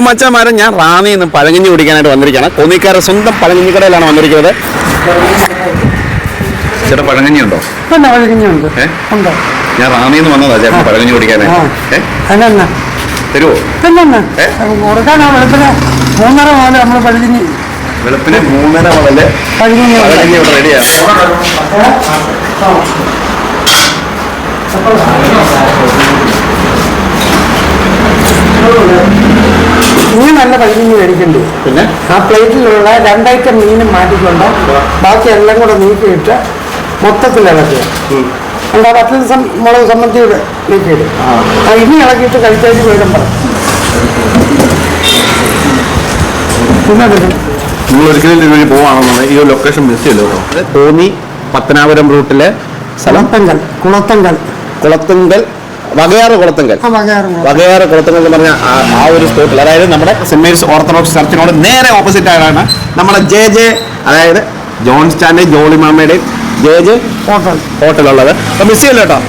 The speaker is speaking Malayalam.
മച്ചാമാരെ ഞാൻ റാന്നിയിൽ നിന്ന് പഴങ്കഞ്ഞി കുടിക്കാനായിട്ട് വന്നിരിക്കുകയാണ്. കോന്നിക്കാരുടെ സ്വന്തം പഴങ്കഞ്ഞി കടയിലാണ് വന്നിരിക്കുന്നത്. ചേട്ടാ പഴങ്കഞ്ഞി ഉണ്ടോ? പഴങ്കഞ്ഞിയുണ്ട്. ഞാൻ റാന്നിയിൽ നിന്ന് വന്നതാ ചേട്ടൻ പഴങ്കഞ്ഞി കുടിക്കാനായിട്ട്. തരുമോ? കൊടുക്കാനാ വെളുപ്പിന് 3:30 മുതൽ നമ്മൾ പഴങ്കഞ്ഞി. വെളുപ്പിന് 3:30 മുതൽ പഴങ്കഞ്ഞി ഇവിടെ റെഡിയാണ്. ഇനി നല്ല പഴങ്കഞ്ഞി മേടിക്കണ്ടേ? പിന്നെ ആ പ്ലേറ്റിലുള്ള 2 ഐറ്റം മീനും മാറ്റിക്കൊണ്ട് ബാക്കി എല്ലാം കൂടെ നീക്കിയിട്ട് മൊത്തത്തിൽ ഇളക്കുക. എന്താ 10 ദിവസം മുളക് സമ്മതിയുടെ നീക്കിയിട്ട് ഇനി ഇളക്കിയിട്ട് കഴിച്ചായിട്ട് വീടും പറ. പിന്നെ നിങ്ങൾ ഒരിക്കലും ഇതിന് പോവാണെന്നുണ്ടെങ്കിൽ ഈ ഒരു ലൊക്കേഷൻ മിസ് ചെയ്യല്ലോ കേട്ടോ. കോന്നി പത്തനാപുരം റൂട്ടിലെ സ്ഥലം കുളത്തുങ്കൽ വകയാറ് കുളത്തുങ്കൽ എന്ന് പറഞ്ഞ ആ ഒരു സ്പോട്ടിൽ, അതായത് നമ്മുടെ സെന്റ് മേരീസ് ഓർത്തഡോക്സ് ചർച്ചിനോട് നേരെ ഓപ്പോസിറ്റ് ആയിട്ടാണ് നമ്മളെ ജെ അതായത് ജോൺ സ്റ്റാന്റെയും ജോളി മാമയുടെയും ജെ ഹോട്ടലുള്ളത്. അപ്പൊ മിസ് ചെയ്യല്ലോ കേട്ടോ.